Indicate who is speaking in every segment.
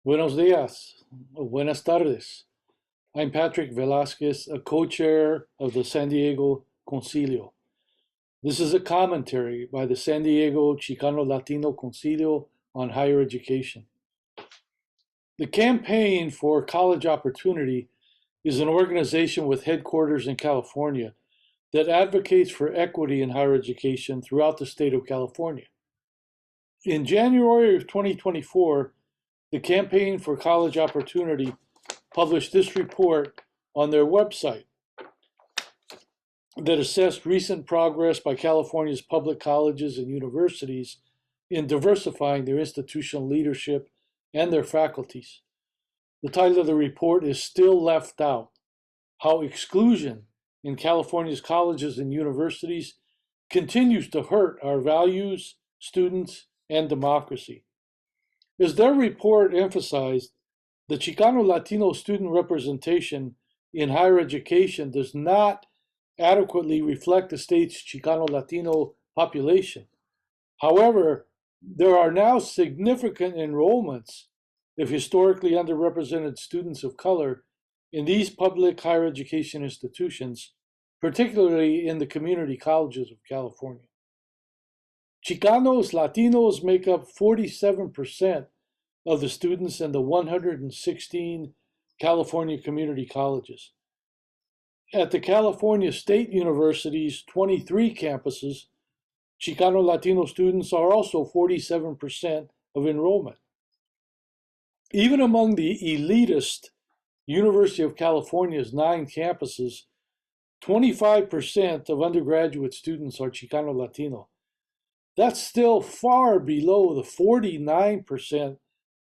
Speaker 1: Buenos días, o buenas tardes. I'm Patrick Velasquez, a co-chair of the San Diego Concilio. This is a commentary by the San Diego Chicano Latino Concilio on higher education. The Campaign for College Opportunity is an organization with headquarters in California that advocates for equity in higher education throughout the state of California. In January of 2024, the Campaign for College Opportunity published this report on their website that assessed recent progress by California's public colleges and universities in diversifying their institutional leadership and their faculties. The title of the report is Still Left Out: How Exclusion in California's Colleges and Universities Continues to Hurt Our Values, Students, and Democracy. As their report emphasized, the Chicano Latino student representation in higher education does not adequately reflect the state's Chicano Latino population. However, there are now significant enrollments of historically underrepresented students of color in these public higher education institutions, particularly in the community colleges of California. Chicanos, Latinos make up 47% of the students in the 116 California community colleges. At the California State University's 23 campuses, Chicano Latino students are also 47% of enrollment. Even among the elitist University of California's 9 campuses, 25% of undergraduate students are Chicano Latino. That's still far below the 49%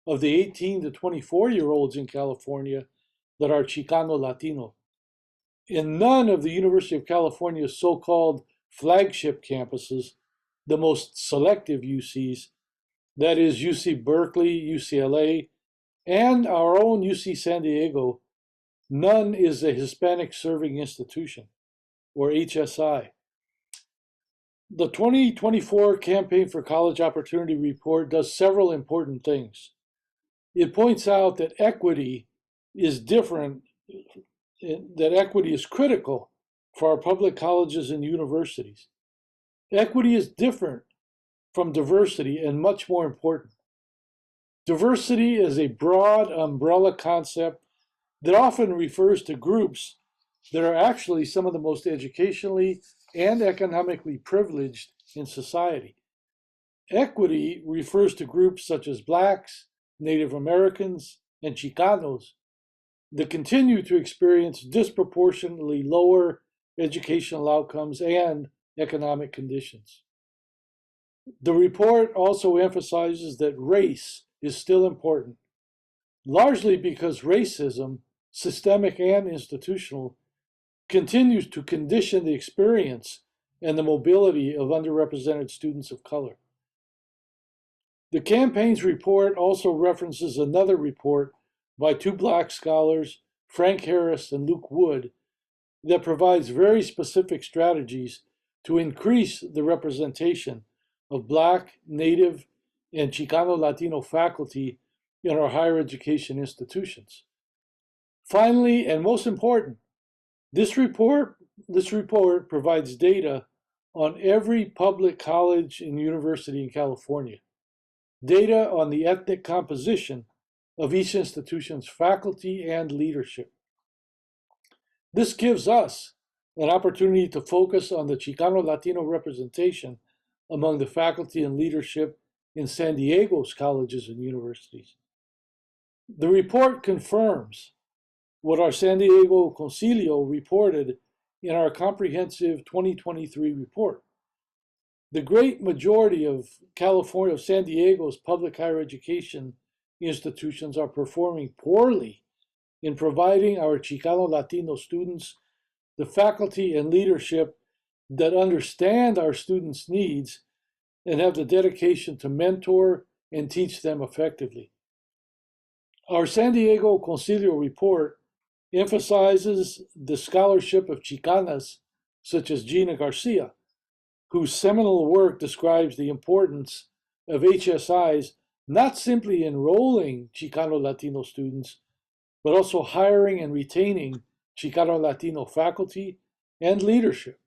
Speaker 1: of the 18 to 24-year-olds in California that are Chicano Latino. In none of the University of California's so-called flagship campuses, the most selective UCs, that is UC Berkeley, UCLA, and our own UC San Diego, none is a Hispanic Serving Institution, or HSI. The 2024 Campaign for College Opportunity report does several important things. It points out that equity is critical for our public colleges and universities. Equity is different from diversity and much more important. Diversity is a broad umbrella concept that often refers to groups that are actually some of the most educationally and economically privileged in society. Equity refers to groups such as Blacks, Native Americans, and Chicanos that continue to experience disproportionately lower educational outcomes and economic conditions. The report also emphasizes that race is still important, largely because racism, systemic and institutional, continues to condition the experience and the mobility of underrepresented students of color. The campaign's report also references another report by 2 Black scholars, Frank Harris and Luke Wood, that provides very specific strategies to increase the representation of Black, Native, and Chicano Latino faculty in our higher education institutions. Finally, and most important, this report provides data on every public college and university in California, data on the ethnic composition of each institution's faculty and leadership. This gives us an opportunity to focus on the Chicano Latino representation among the faculty and leadership in San Diego's colleges and universities. The report confirms what our San Diego Concilio reported in our comprehensive 2023 report. The great majority of San Diego's public higher education institutions are performing poorly in providing our Chicano Latino students the faculty and leadership that understand our students' needs and have the dedication to mentor and teach them effectively. Our San Diego Concilio report emphasizes the scholarship of Chicanas such as Gina Garcia, whose seminal work describes the importance of HSIs not simply enrolling Chicano Latino students, but also hiring and retaining Chicano Latino faculty and leadership.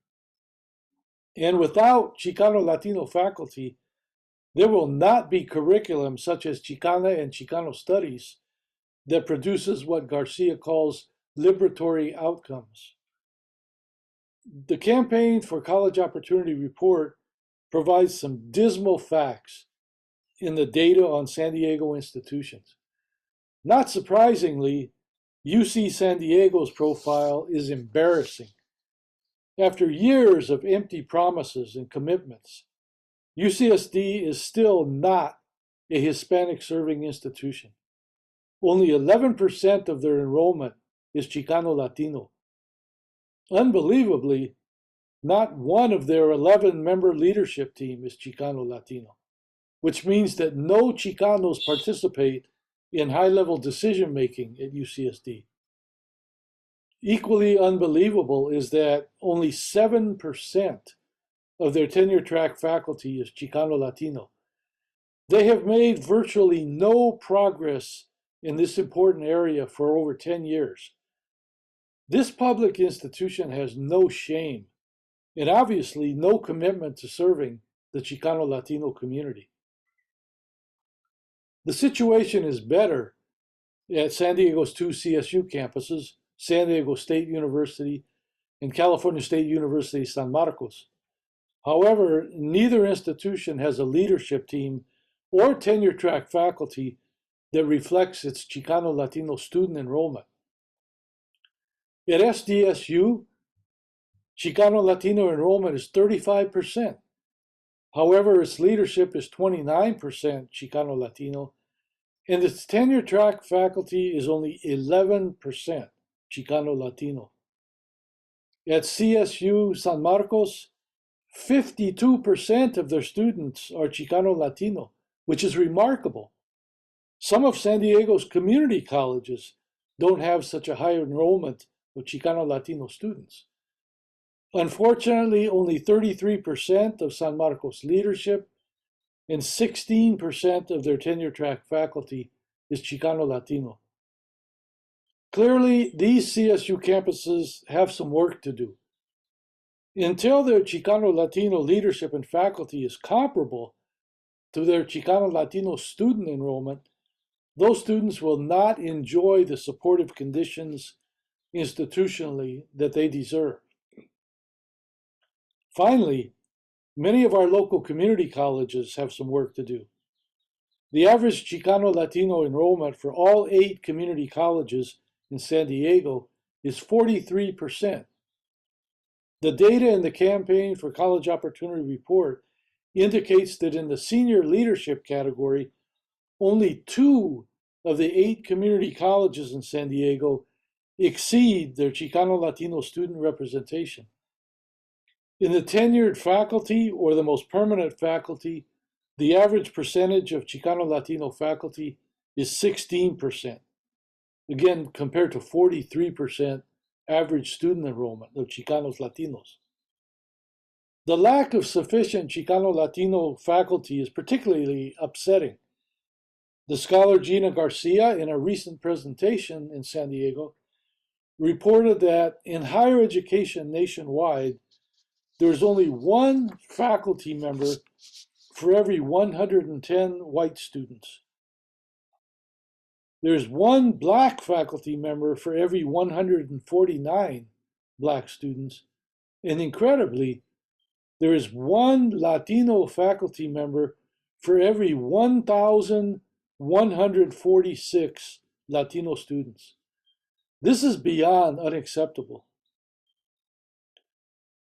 Speaker 1: And without Chicano Latino faculty, there will not be curriculum such as Chicana and Chicano studies that produces what Garcia calls liberatory outcomes. The Campaign for College Opportunity report provides some dismal facts in the data on San Diego institutions. Not surprisingly, UC San Diego's profile is embarrassing. After years of empty promises and commitments, UCSD is still not a Hispanic serving institution. Only 11% of their enrollment is Chicano Latino. Unbelievably, not one of their 11-member leadership team is Chicano Latino, which means that no Chicanos participate in high-level decision-making at UCSD. Equally unbelievable is that only 7% of their tenure-track faculty is Chicano Latino. They have made virtually no progress in this important area for over 10 years. This public institution has no shame and obviously no commitment to serving the Chicano Latino community. The situation is better at San Diego's two CSU campuses, San Diego State University and California State University San Marcos. However, neither institution has a leadership team or tenure-track faculty that reflects its Chicano Latino student enrollment. At SDSU, Chicano Latino enrollment is 35%. However, its leadership is 29% Chicano Latino, and its tenure-track faculty is only 11% Chicano Latino. At CSU San Marcos, 52% of their students are Chicano Latino, which is remarkable. Some of San Diego's community colleges don't have such a high enrollment of Chicano Latino students. Unfortunately, only 33% of San Marcos leadership and 16% of their tenure-track faculty is Chicano Latino. Clearly, these CSU campuses have some work to do. Until their Chicano Latino leadership and faculty is comparable to their Chicano Latino student enrollment, those students will not enjoy the supportive conditions institutionally that they deserve. Finally, many of our local community colleges have some work to do. The average Chicano Latino enrollment for all 8 community colleges in San Diego is 43%. The data in the Campaign for College Opportunity report indicates that in the senior leadership category, only 2 of the 8 community colleges in San Diego exceed their Chicano Latino student representation. In the tenured faculty or the most permanent faculty, the average percentage of Chicano Latino faculty is 16%, again compared to 43% average student enrollment of Chicanos Latinos. The lack of sufficient Chicano Latino faculty is particularly upsetting. The scholar Gina Garcia, in a recent presentation in San Diego, reported that in higher education nationwide, there's only 1 faculty member for every 110 white students. There's 1 black faculty member for every 149 black students, and incredibly, there is 1 Latino faculty member for every 1,146 Latino students. This is beyond unacceptable.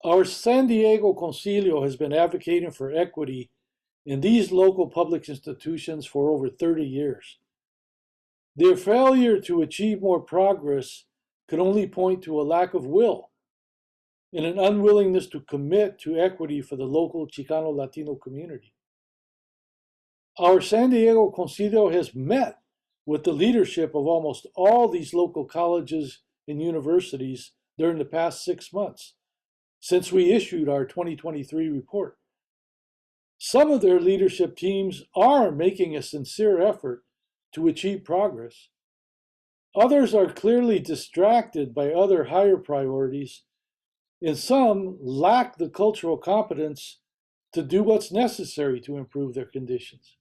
Speaker 1: Our San Diego Concilio has been advocating for equity in these local public institutions for over 30 years. Their failure to achieve more progress could only point to a lack of will and an unwillingness to commit to equity for the local Chicano Latino community. Our San Diego Concilio has met with the leadership of almost all these local colleges and universities during the past 6 months, since we issued our 2023 report. Some of their leadership teams are making a sincere effort to achieve progress. Others are clearly distracted by other higher priorities, and some lack the cultural competence to do what's necessary to improve their conditions.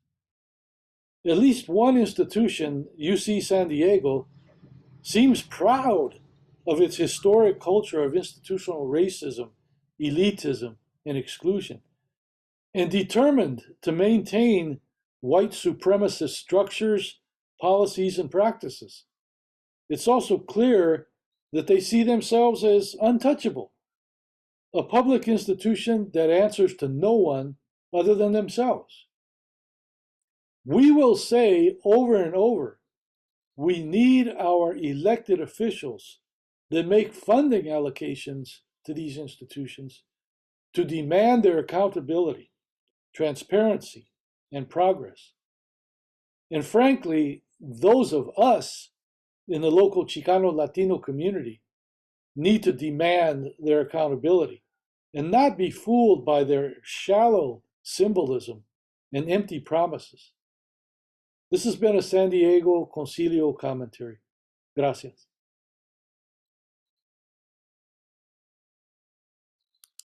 Speaker 1: At least one institution, UC San Diego, seems proud of its historic culture of institutional racism, elitism, and exclusion, and determined to maintain white supremacist structures, policies, and practices. It's also clear that they see themselves as untouchable, a public institution that answers to no one other than themselves. We will say over and over, we need our elected officials that make funding allocations to these institutions to demand their accountability, transparency, and progress. And frankly, those of us in the local Chicano Latino community need to demand their accountability and not be fooled by their shallow symbolism and empty promises. This has been a San Diego Concilio commentary. Gracias.